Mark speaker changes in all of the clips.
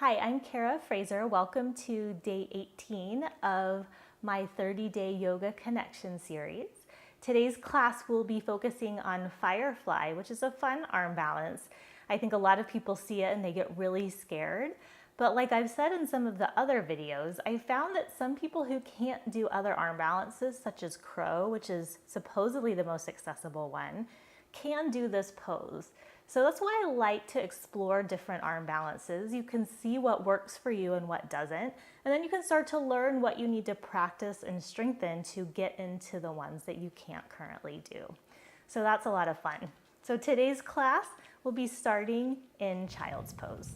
Speaker 1: Hi, I'm Cara Fraser. Welcome to day 18 of my 30-day yoga connection series. Today's class will be focusing on Firefly, which is a fun arm balance. I think a lot of people see it and they get really scared. But like I've said in some of the other videos, I found that some people who can't do other arm balances, such as crow, which is supposedly the most accessible one, can do this pose. So that's why I like to explore different arm balances. You can see what works for you and what doesn't, and then you can start to learn what you need to practice and strengthen to get into the ones that you can't currently do. So that's a lot of fun. So today's class will be starting in child's pose.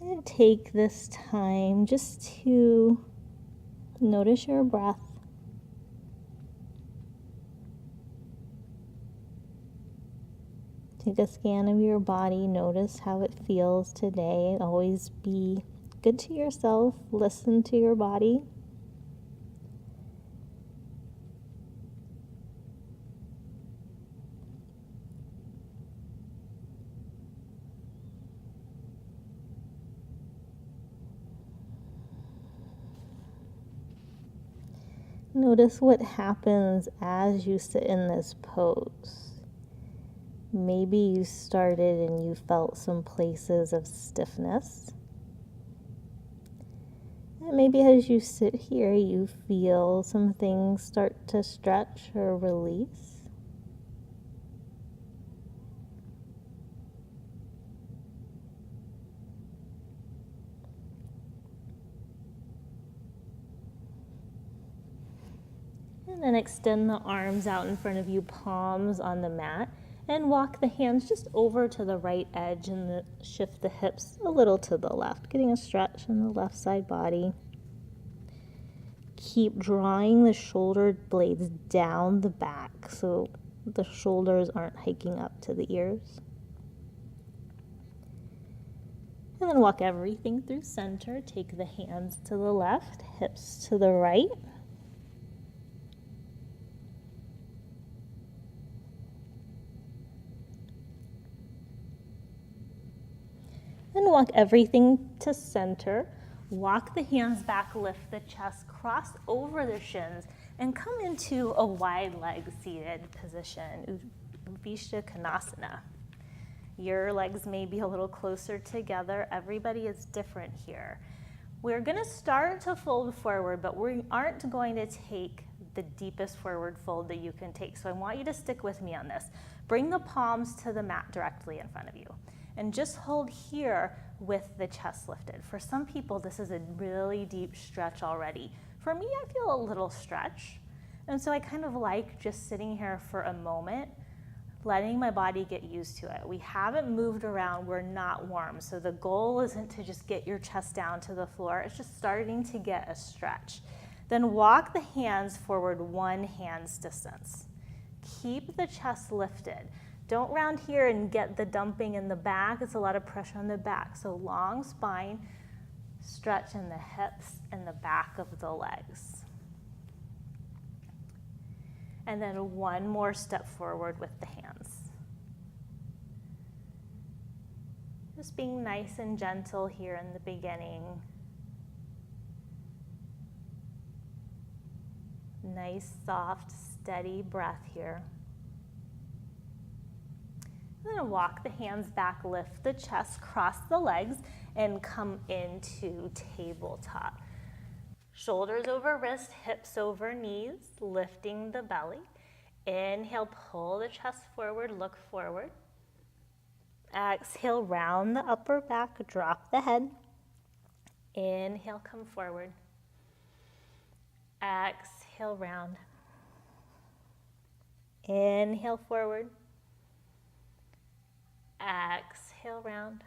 Speaker 1: And take this time just to notice your breath. Take a scan of your body. Notice how it feels today. Always be good to yourself. Listen to your body. Notice what happens as you sit in this pose. Maybe you started and you felt some places of stiffness. And maybe as you sit here, you feel some things start to stretch or release. And then extend the arms out in front of you, palms on the mat, and walk the hands just over to the right edge and shift the hips a little to the left, getting a stretch in the left side body. Keep drawing the shoulder blades down the back so the shoulders aren't hiking up to the ears. And then walk everything through center. Take the hands to the left, hips to the right. And walk everything to center. Walk the hands back, lift the chest, cross over the shins, and come into a wide leg seated position, Upavishta Konasana. Your legs may be a little closer together. Everybody is different here. We're going to start to fold forward, but we aren't going to take the deepest forward fold that you can take. So I want you to stick with me on this. Bring the palms to the mat directly in front of you. And just hold here with the chest lifted. For some people, this is a really deep stretch already. For me, I feel a little stretch. And so I kind of like just sitting here for a moment, letting my body get used to it. We haven't moved around, we're not warm. So the goal isn't to just get your chest down to the floor, it's just starting to get a stretch. Then walk the hands forward 1 hand's distance. Keep the chest lifted. Don't round here and get the dumping in the back. It's a lot of pressure on the back. So long spine, stretch in the hips and the back of the legs. And then 1 more step forward with the hands. Just being nice and gentle here in the beginning. Nice, soft, steady breath here. And then walk the hands back, lift the chest, cross the legs, and come into tabletop. Shoulders over wrist, hips over knees, lifting the belly. Inhale, pull the chest forward, look forward. Exhale, round the upper back, drop the head. Inhale, come forward. Exhale, round. Inhale, forward. Exhale, round.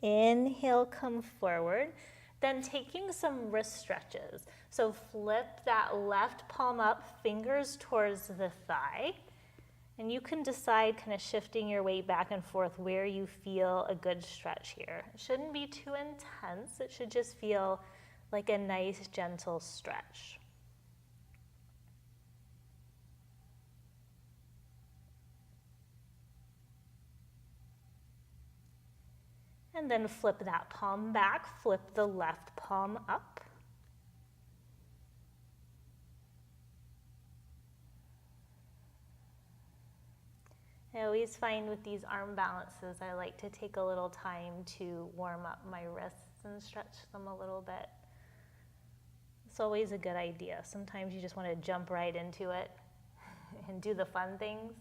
Speaker 1: Inhale, come forward. Then taking some wrist stretches. So flip that left palm up, fingers towards the thigh. And you can decide, kind of shifting your weight back and forth, where you feel a good stretch here. It shouldn't be too intense. It should just feel like a nice, gentle stretch. And then flip that palm back, flip the left palm up. I always find with these arm balances, I like to take a little time to warm up my wrists and stretch them a little bit. It's always a good idea. Sometimes you just want to jump right into it and do the fun things,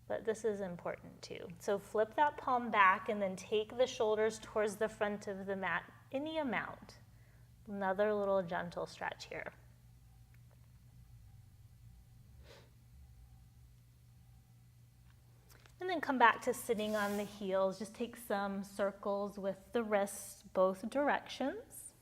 Speaker 1: but this is important too. So flip that palm back and then take the shoulders towards the front of the mat, any amount. Another little gentle stretch here. And then come back to sitting on the heels. Just take some circles with the wrists both directions.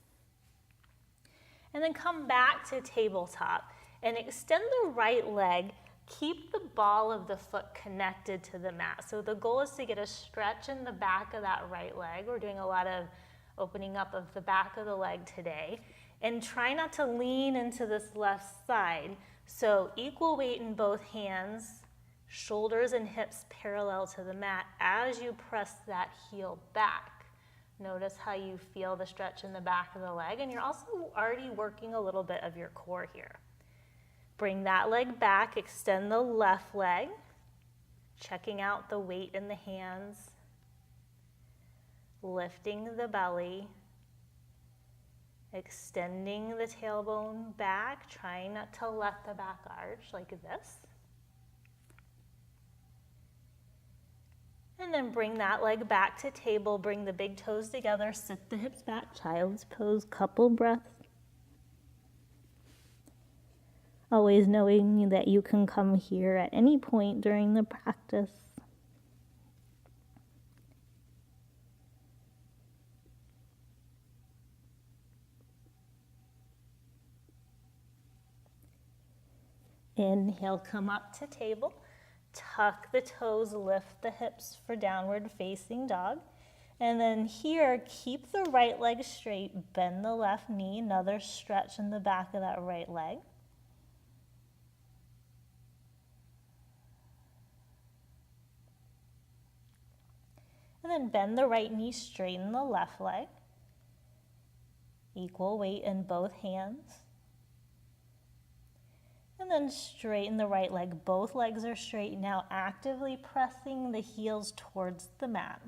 Speaker 1: And then come back to tabletop and extend the right leg. Keep the ball of the foot connected to the mat. So the goal is to get a stretch in the back of that right leg. We're doing a lot of opening up of the back of the leg today. And try not to lean into this left side. So equal weight in both hands, shoulders and hips parallel to the mat as you press that heel back. Notice how you feel the stretch in the back of the leg, and you're also already working a little bit of your core here. Bring that leg back, extend the left leg, checking out the weight in the hands, lifting the belly, extending the tailbone back, trying not to let the back arch like this. And then bring that leg back to table, bring the big toes together, sit the hips back, child's pose, couple breaths. Always knowing that you can come here at any point during the practice. Inhale, come up to table. Tuck the toes, lift the hips for downward facing dog. And then here, keep the right leg straight, bend the left knee, another stretch in the back of that right leg. And then bend the right knee, straighten the left leg. Equal weight in both hands. And then straighten the right leg. Both legs are straight. Now actively pressing the heels towards the mat.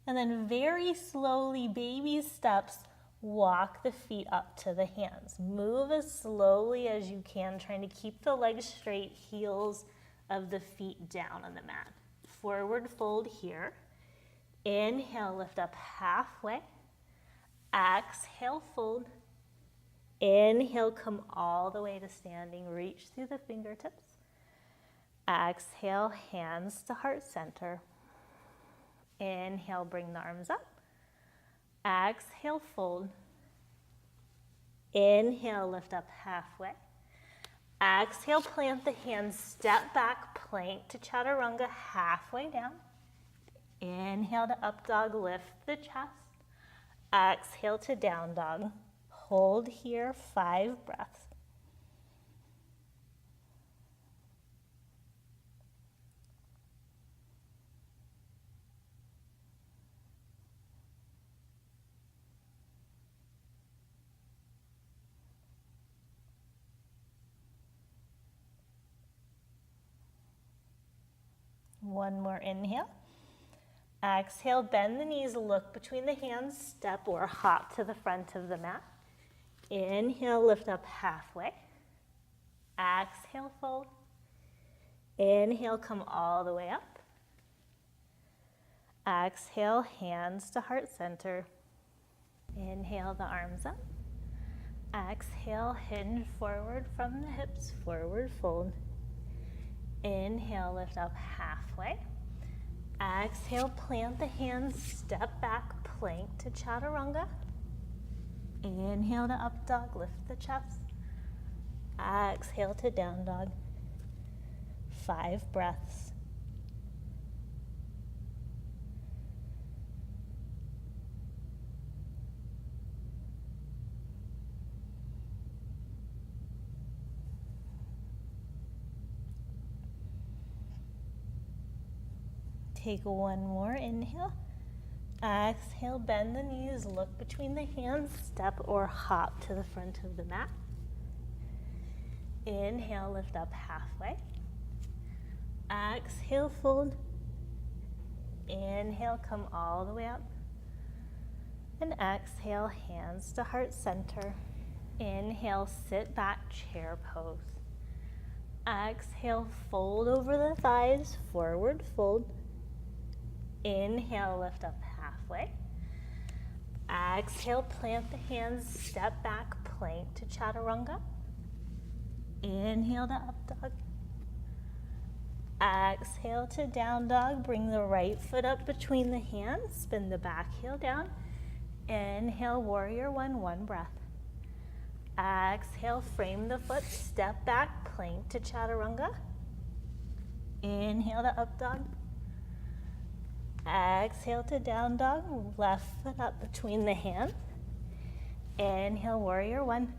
Speaker 1: And then very slowly, baby steps, walk the feet up to the hands. Move as slowly as you can, trying to keep the legs straight, heels of the feet down on the mat. Forward fold here. Inhale, lift up halfway. Exhale, fold. Inhale, come all the way to standing. Reach through the fingertips. Exhale, hands to heart center. Inhale, bring the arms up. Exhale, fold. Inhale, lift up halfway. Exhale, plant the hands, step back, plank to chaturanga, halfway down. Inhale to up dog, lift the chest. Exhale to down dog. Hold here, 5 breaths. One more inhale. Exhale, bend the knees, look between the hands, step or hop to the front of the mat. Inhale, lift up halfway. Exhale, fold. Inhale, come all the way up. Exhale, hands to heart center. Inhale, the arms up. Exhale, hinge forward from the hips, forward fold. Inhale, lift up halfway. Exhale, plant the hands, step back, plank to chaturanga. Inhale to up dog, lift the chest. Exhale to down dog. 5 breaths. Take one more inhale. Exhale, bend the knees, look between the hands, step or hop to the front of the mat. Inhale, lift up halfway. Exhale, fold. Inhale, come all the way up. And exhale, hands to heart center. Inhale, sit back, chair pose. Exhale, fold over the thighs, forward fold. Inhale, lift up halfway. Exhale, plant the hands, step back, plank to chaturanga. Inhale to up dog. Exhale to down dog. Bring the right foot up between the hands. Spin the back heel down. Inhale, warrior one, one breath. Exhale, frame the foot, step back, plank to chaturanga. Inhale to up dog. Exhale to down dog. Left foot up between the hands. Inhale, warrior one.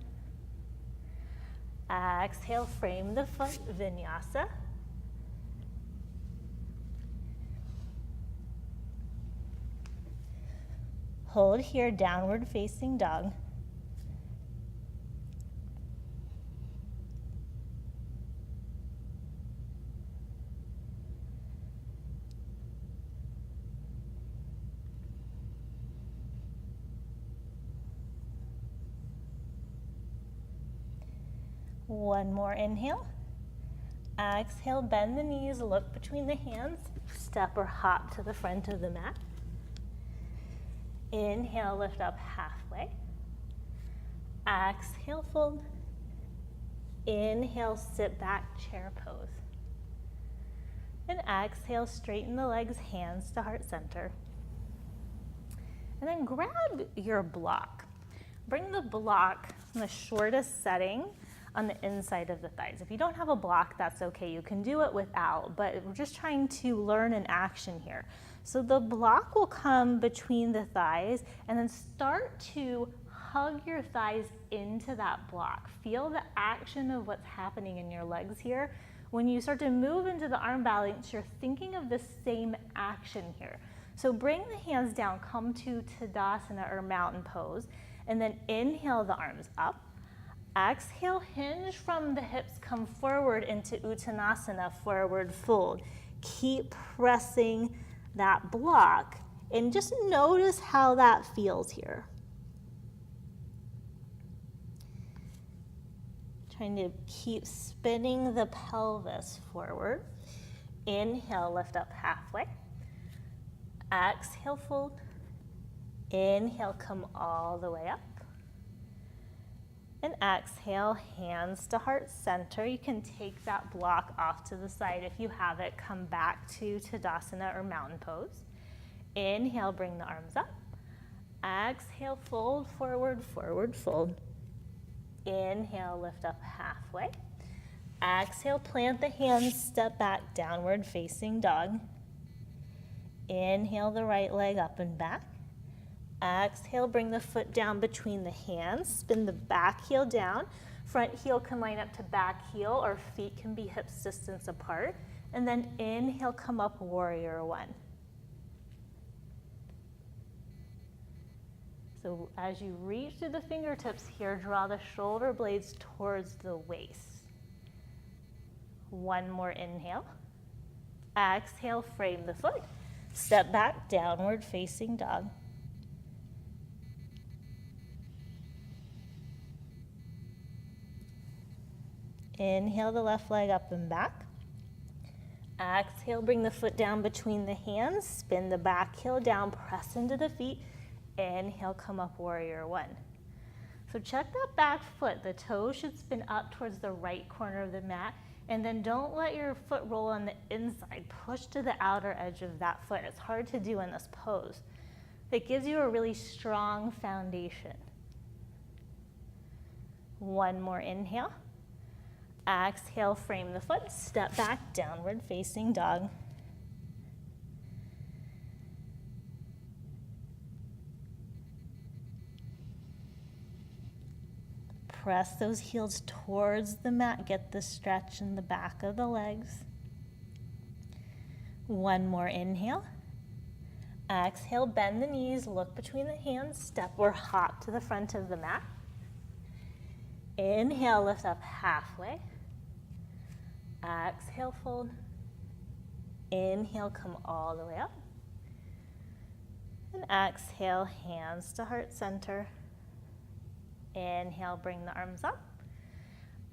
Speaker 1: Exhale, frame the foot, vinyasa. Hold here, downward facing dog. One more inhale. Exhale, bend the knees, look between the hands, step or hop to the front of the mat. Inhale, lift up halfway. Exhale, fold. Inhale, sit back, chair pose. And exhale, straighten the legs, hands to heart center. And then grab your block. Bring the block in the shortest setting on the inside of the thighs. If you don't have a block, that's okay. You can do it without, but we're just trying to learn an action here. So the block will come between the thighs and then start to hug your thighs into that block. Feel the action of what's happening in your legs here. When you start to move into the arm balance, you're thinking of the same action here. So bring the hands down, come to Tadasana or mountain pose, and then inhale the arms up. Exhale, hinge from the hips, come forward into Uttanasana, forward fold. Keep pressing that block and just notice how that feels here. Trying to keep spinning the pelvis forward. Inhale, lift up halfway. Exhale, fold. Inhale, come all the way up. And exhale, hands to heart center. You can take that block off to the side. If you have it, come back to Tadasana or mountain pose. Inhale, bring the arms up. Exhale, fold, forward, forward, fold. Inhale, lift up halfway. Exhale, plant the hands, step back, downward facing dog. Inhale the right leg up and back. Exhale, bring the foot down between the hands. Spin the back heel down. Front heel can line up to back heel, or feet can be hips distance apart. And then inhale, come up, warrior one. So as you reach through the fingertips here, draw the shoulder blades towards the waist. One more inhale. Exhale, frame the foot. Step back, downward facing dog. Inhale the left leg up and back. Exhale, bring the foot down between the hands. Spin the back heel down, press into the feet. Inhale, come up, warrior one. So check that back foot. The toe should spin up towards the right corner of the mat. And then don't let your foot roll on the inside. Push to the outer edge of that foot. It's hard to do in this pose. It gives you a really strong foundation. One more inhale. Exhale, frame the foot, step back, downward facing dog. Press those heels towards the mat, get the stretch in the back of the legs. One more inhale. Exhale, bend the knees, look between the hands, step or hop to the front of the mat. Inhale, lift up halfway. Exhale, fold. Inhale, come all the way up. And exhale, hands to heart center. Inhale, bring the arms up.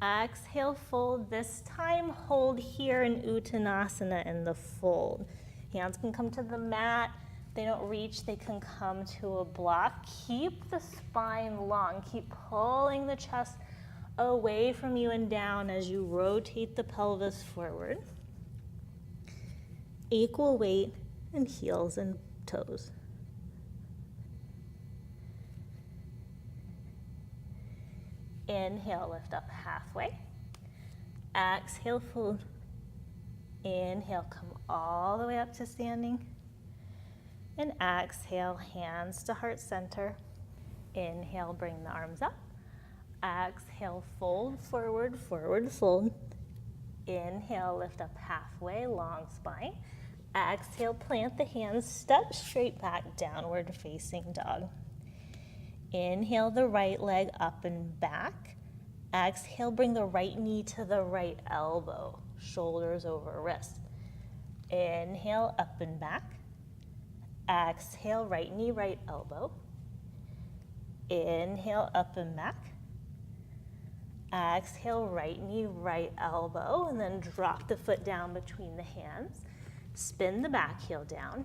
Speaker 1: Exhale, fold. This time, hold here in Uttanasana in the fold. Hands can come to the mat. They don't reach, they can come to a block. Keep the spine long. Keep pulling the chest away from you and down as you rotate the pelvis forward. Equal weight in heels and toes. Inhale, lift up halfway. Exhale, fold. Inhale, come all the way up to standing. And exhale, hands to heart center. Inhale, bring the arms up. Exhale, fold forward, forward fold. Inhale, lift up halfway, long spine. Exhale, plant the hands, step straight back, downward facing dog. Inhale the right leg up and back. Exhale, bring the right knee to the right elbow, shoulders over wrist. Inhale, up and back. Exhale, right knee, right elbow. Inhale, up and back. Exhale, right knee, right elbow, and then drop the foot down between the hands. Spin the back heel down.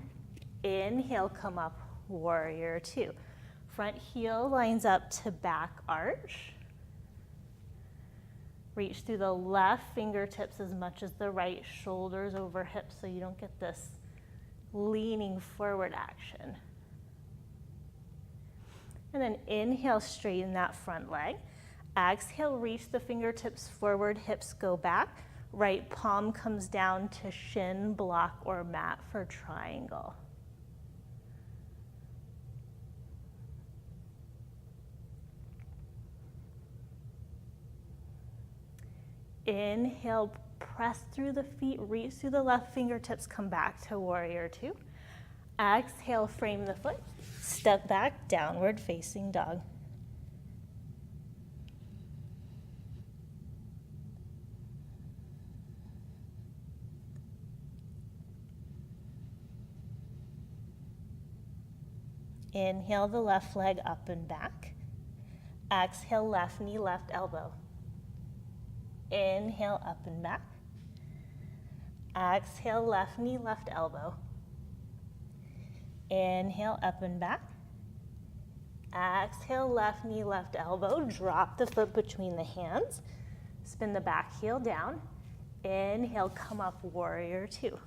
Speaker 1: Inhale, come up, warrior two. Front heel lines up to back arch. Reach through the left fingertips as much as the right, shoulders over hips so you don't get this leaning forward action. And then inhale, straighten that front leg. Exhale, reach the fingertips forward, hips go back. Right palm comes down to shin, block, or mat for triangle. Inhale, press through the feet, reach through the left fingertips, come back to warrior two. Exhale, frame the foot, step back, downward facing dog. Inhale the left leg up and back. Exhale, left knee, left elbow. Inhale, up and back. Exhale, left knee, left elbow. Inhale, up and back. Exhale, left knee, left elbow. Drop the foot between the hands. Spin the back heel down. Inhale, come up, warrior two.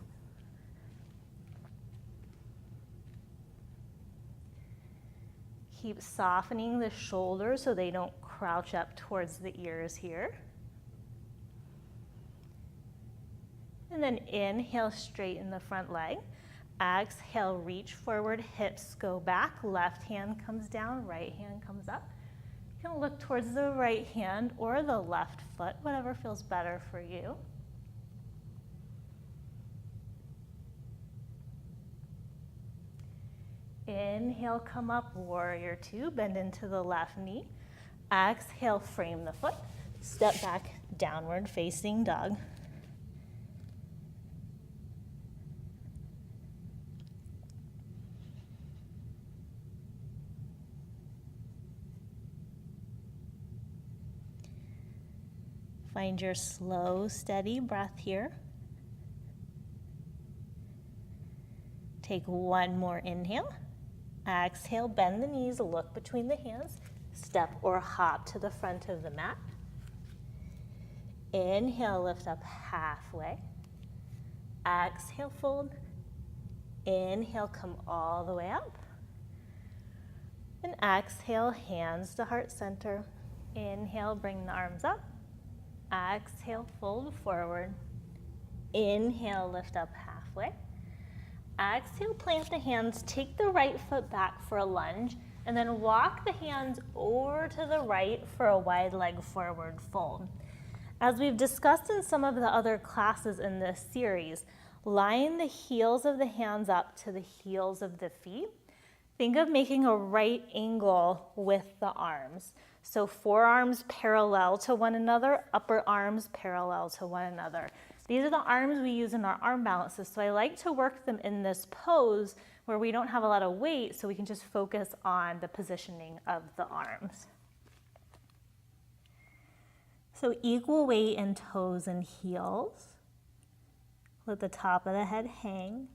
Speaker 1: Keep softening the shoulders so they don't crouch up towards the ears here. And then inhale, straighten the front leg. Exhale, reach forward, hips go back. Left hand comes down, right hand comes up. You can look towards the right hand or the left foot, whatever feels better for you. Inhale, come up, warrior two, bend into the left knee. Exhale, frame the foot, step back, downward facing dog. Find your slow, steady breath here. Take one more inhale. Exhale, bend the knees, look between the hands, step or hop to the front of the mat. Inhale, lift up halfway. Exhale, fold. Inhale, come all the way up. And exhale, hands to heart center. Inhale, bring the arms up. Exhale, fold forward. Inhale, lift up halfway. Exhale, plant the hands, take the right foot back for a lunge, and then walk the hands over to the right for a wide leg forward fold. As we've discussed in some of the other classes in this series, Line the heels of the hands up to the heels of the feet. Think of making a right angle with the arms. So forearms parallel to one another, upper arms parallel to one another. These are the arms we use in our arm balances. So I like to work them in this pose where we don't have a lot of weight, so we can just focus on the positioning of the arms. So equal weight in toes and heels. Let the top of the head hang.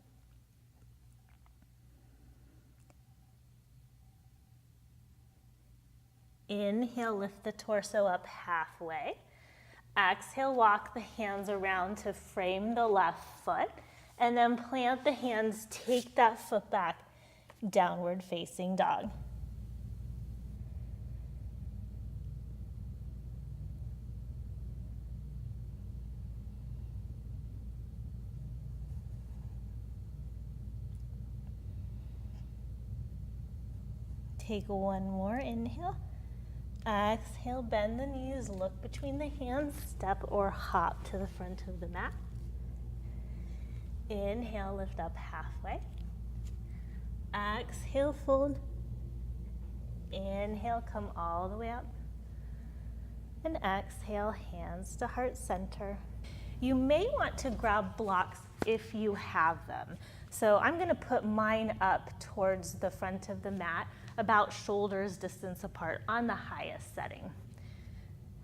Speaker 1: Inhale, lift the torso up halfway. Exhale, walk the hands around to frame the left foot, and then plant the hands, take that foot back, downward facing dog. Take one more inhale. Exhale, bend the knees, look between the hands, step or hop to the front of the mat. Inhale, lift up halfway. Exhale, fold. Inhale, come all the way up. And exhale, hands to heart center. You may want to grab blocks if you have them. So I'm going to put mine up towards the front of the mat, about shoulders distance apart on the highest setting.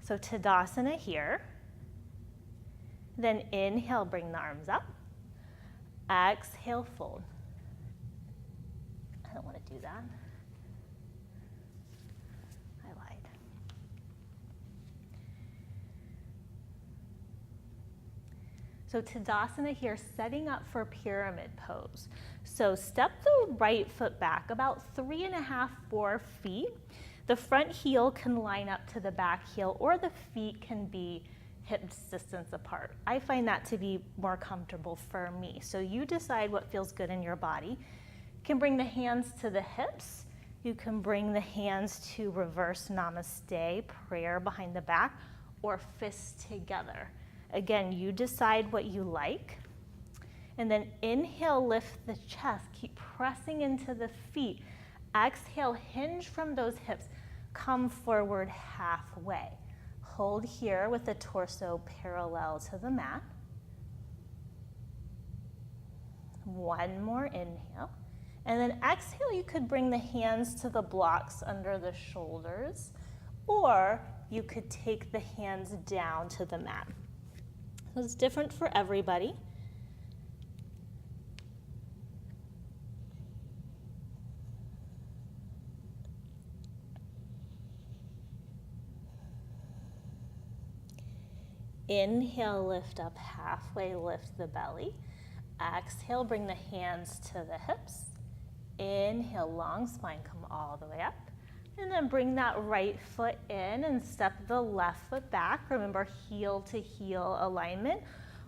Speaker 1: So Tadasana here. Then inhale, bring the arms up. Exhale, fold. I don't want to do that. I lied. So Tadasana here, setting up for pyramid pose. So step the right foot back about 3.5, 4 feet. The front heel can line up to the back heel, or the feet can be hip distance apart. I find that to be more comfortable for me. So you decide what feels good in your body. You can bring the hands to the hips. You can bring the hands to reverse namaste, prayer behind the back, or fists together. Again, you decide what you like. And then inhale, lift the chest. Keep pressing into the feet. Exhale, hinge from those hips. Come forward halfway. Hold here with the torso parallel to the mat. One more inhale. And then exhale, you could bring the hands to the blocks under the shoulders, or you could take the hands down to the mat. So it's different for everybody. Inhale, lift up halfway, lift the belly. Exhale, bring the hands to the hips. Inhale, long spine, come all the way up. And then bring that right foot in and step the left foot back. Remember, heel to heel alignment,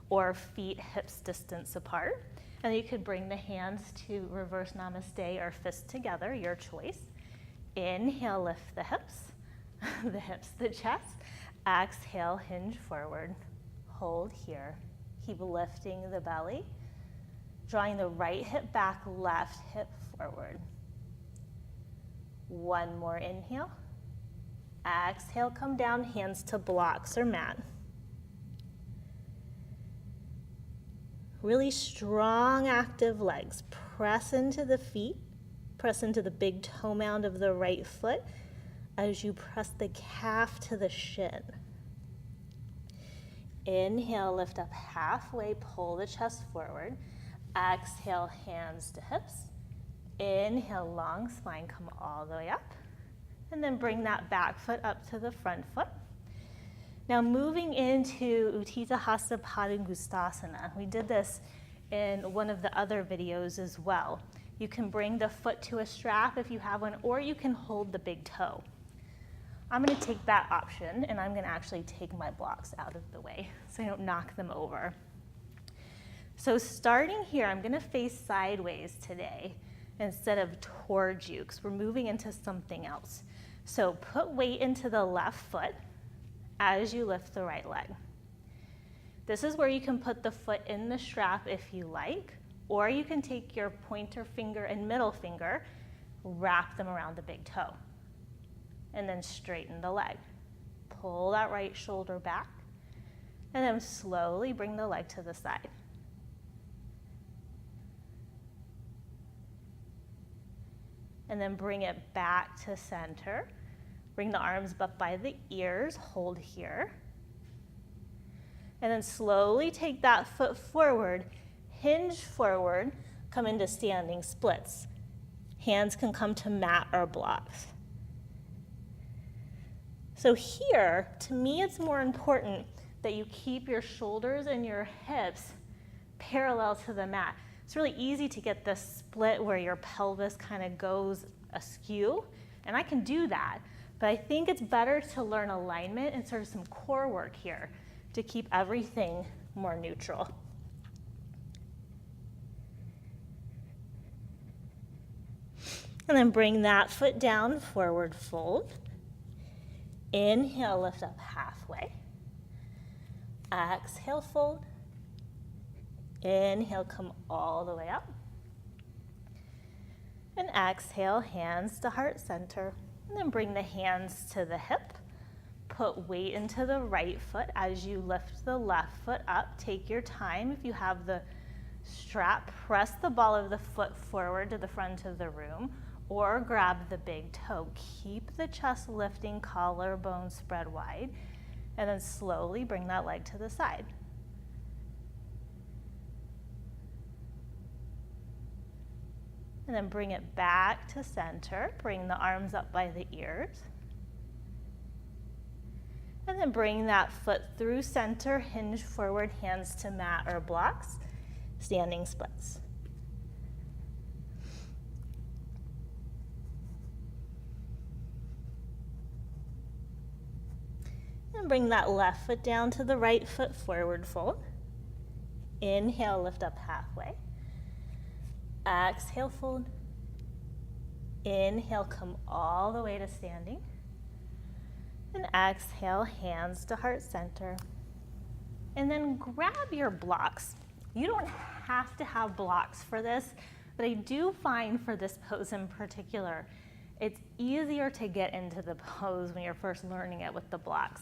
Speaker 1: or feet hips distance apart. And then you could bring the hands to reverse namaste or fist together, your choice. Inhale, lift the hips, the chest. Exhale, hinge forward. Hold here. Keep lifting the belly. Drawing the right hip back, left hip forward. One more inhale. Exhale, come down, hands to blocks or mat. Really strong, active legs. Press into the feet. Press into the big toe mound of the right foot as you press the calf to the shin. Inhale, lift up halfway, pull the chest forward. Exhale, hands to hips. Inhale, long spine, come all the way up. And then bring that back foot up to the front foot. Now moving into Utthita Hasta Padangusthasana. We did this in one of the other videos as well. You can bring the foot to a strap if you have one, or you can hold the big toe. I'm going to take that option, and I'm going to actually take my blocks out of the way so I don't knock them over. So starting here, I'm going to face sideways today instead of towards you, because we're moving into something else. So put weight into the left foot as you lift the right leg. This is where you can put the foot in the strap if you like, or you can take your pointer finger and middle finger, wrap them around the big toe, and then straighten the leg. Pull that right shoulder back, and then slowly bring the leg to the side. And then bring it back to center. Bring the arms up by the ears, hold here. And then slowly take that foot forward, hinge forward, come into standing splits. Hands can come to mat or blocks. So here, to me, it's more important that you keep your shoulders and your hips parallel to the mat. It's really easy to get this split where your pelvis kind of goes askew, and I can do that, but I think it's better to learn alignment and sort of some core work here to keep everything more neutral. And then bring that foot down, forward fold. Inhale, lift up halfway. Exhale, fold. Inhale, come all the way up. And exhale, hands to heart center. And then bring the hands to the hip. Put weight into the right foot as you lift the left foot up. Take your time. If you have the strap, press the ball of the foot forward to the front of the room, or grab the big toe. Keep the chest lifting, collarbone spread wide, and then slowly bring that leg to the side. And then bring it back to center. Bring the arms up by the ears. And then bring that foot through center, hinge forward, hands to mat or blocks, standing splits. And bring that left foot down to the right foot, forward fold. Inhale, lift up halfway. Exhale, fold. Inhale, come all the way to standing. And exhale, hands to heart center. And then grab your blocks. You don't have to have blocks for this, but I do find for this pose in particular, it's easier to get into the pose when you're first learning it with the blocks.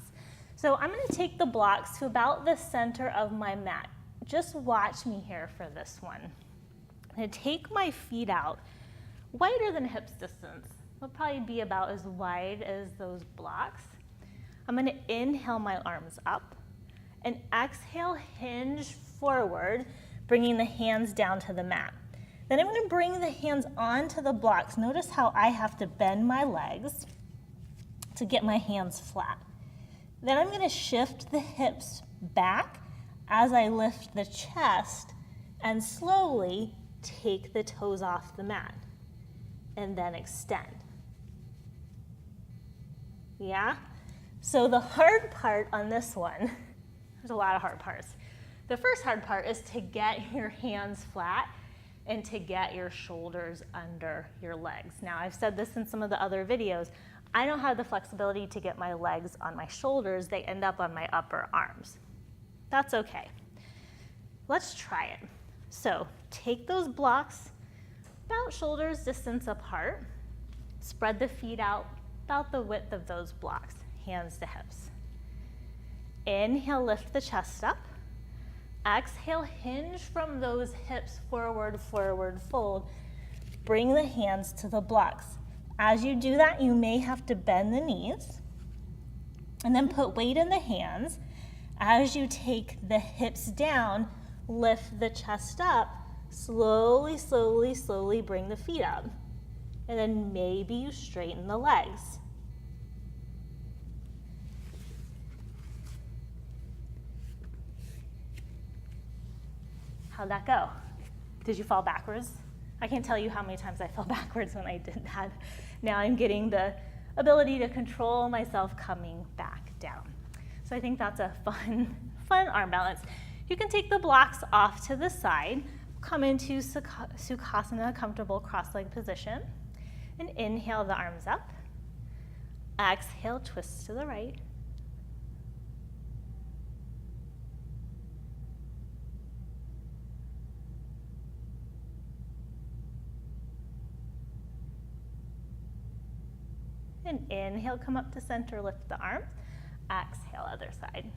Speaker 1: So I'm gonna take the blocks to about the center of my mat. Just watch me here for this one. I'm gonna take my feet out, wider than hips distance. They'll probably be about as wide as those blocks. I'm gonna inhale my arms up, and exhale, hinge forward, bringing the hands down to the mat. Then I'm gonna bring the hands onto the blocks. Notice how I have to bend my legs to get my hands flat. Then I'm gonna shift the hips back as I lift the chest and slowly take the toes off the mat and then extend. Yeah? So the hard part on this one, there's a lot of hard parts. The first hard part is to get your hands flat and to get your shoulders under your legs. Now, I've said this in some of the other videos, I don't have the flexibility to get my legs on my shoulders. They end up on my upper arms. That's okay. Let's try it. So take those blocks about shoulders distance apart. Spread the feet out about the width of those blocks, hands to hips. Inhale, lift the chest up. Exhale, hinge from those hips forward, forward fold. Bring the hands to the blocks. As you do that, you may have to bend the knees and then put weight in the hands. As you take the hips down, lift the chest up, slowly, slowly, slowly bring the feet up. And then maybe you straighten the legs. How'd that go? Did you fall backwards? I can't tell you how many times I fell backwards when I did that. Now I'm getting the ability to control myself coming back down. So I think that's a fun arm balance. You can take the blocks off to the side, come into Sukhasana, comfortable cross-legged position, and inhale the arms up. Exhale, twist to the right. And inhale, come up to center, lift the arms. Exhale, other side.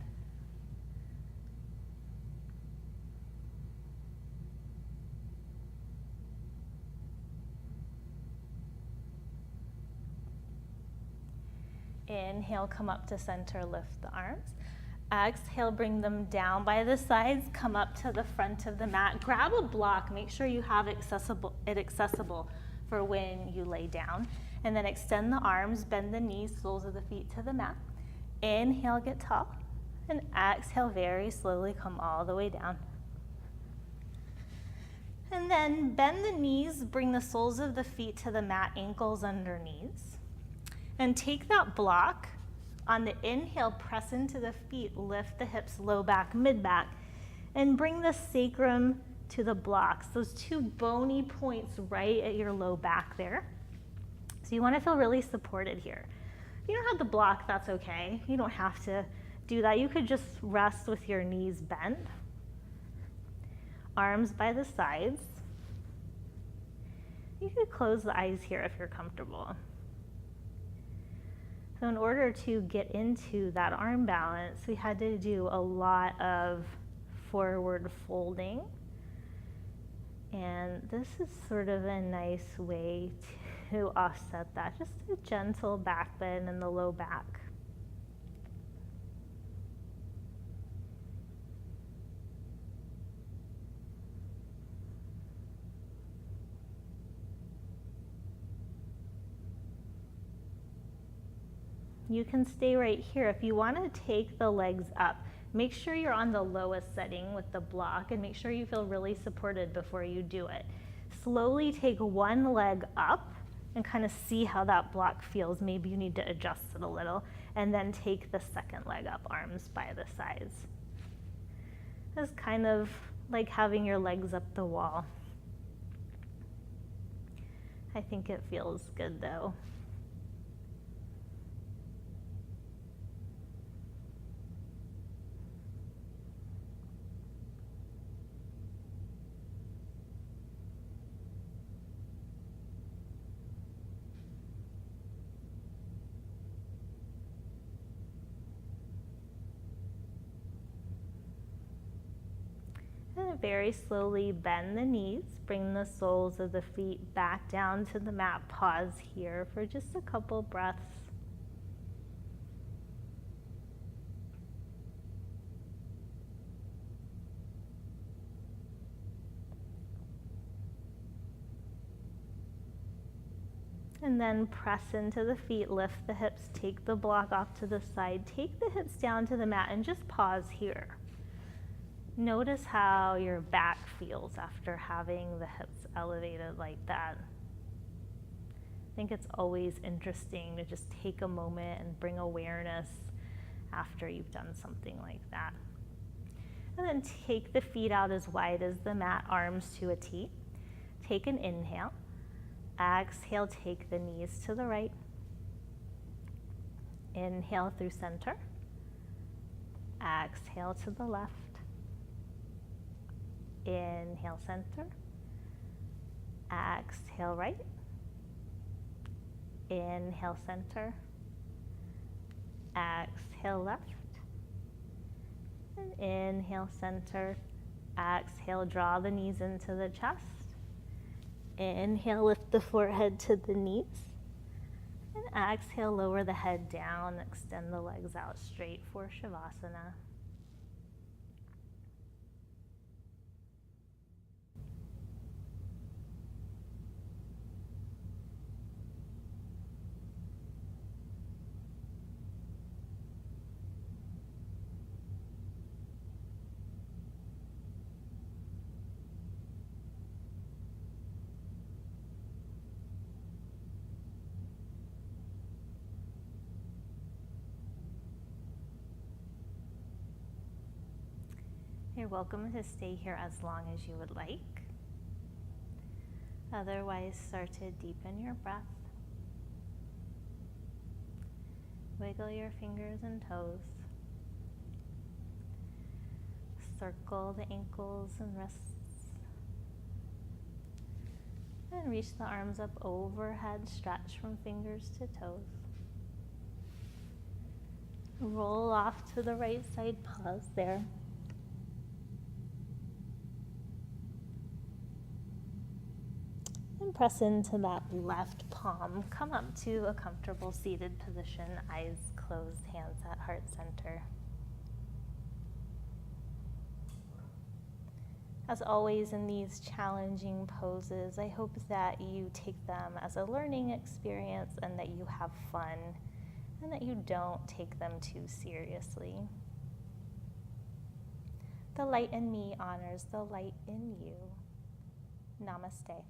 Speaker 1: Inhale, come up to center, lift the arms. Exhale, bring them down by the sides, come up to the front of the mat. Grab a block, make sure you have it accessible for when you lay down. And then extend the arms, bend the knees, soles of the feet to the mat. Inhale, get tall. And exhale, very slowly come all the way down. And then bend the knees, bring the soles of the feet to the mat, ankles under knees. And take that block. On the inhale, press into the feet, lift the hips, low back, mid back, and bring the sacrum to the blocks, those two bony points right at your low back there. So you want to feel really supported here. If you don't have the block, that's okay. You don't have to do that. You could just rest with your knees bent. Arms by the sides. You could close the eyes here if you're comfortable. So in order to get into that arm balance, we had to do a lot of forward folding. And this is sort of a nice way to offset that. Just a gentle back bend in the low back. You can stay right here. If you want to take the legs up, make sure you're on the lowest setting with the block and make sure you feel really supported before you do it. Slowly take one leg up and kind of see how that block feels. Maybe you need to adjust it a little, and then take the second leg up, arms by the sides. It's kind of like having your legs up the wall. I think it feels good though. And very slowly bend the knees, bring the soles of the feet back down to the mat. Pause here for just a couple breaths. And then press into the feet, lift the hips, take the block off to the side, take the hips down to the mat, and just pause here. Notice how your back feels after having the hips elevated like that. I think it's always interesting to just take a moment and bring awareness after you've done something like that. And then take the feet out as wide as the mat, arms to a T. Take an inhale. Exhale, take the knees to the right. Inhale through center. Exhale to the left. Inhale, center. Exhale, right. Inhale, center. Exhale, left. And inhale, center. Exhale, draw the knees into the chest. Inhale, lift the forehead to the knees. And exhale, lower the head down, extend the legs out straight for Shavasana. You're welcome to stay here as long as you would like. Otherwise, start to deepen your breath. Wiggle your fingers and toes. Circle the ankles and wrists. And reach the arms up overhead, stretch from fingers to toes. Roll off to the right side, pause there. And press into that left palm. Come up to a comfortable seated position, eyes closed, hands at heart center. As always in these challenging poses, I hope that you take them as a learning experience and that you have fun and that you don't take them too seriously. The light in me honors the light in you. Namaste.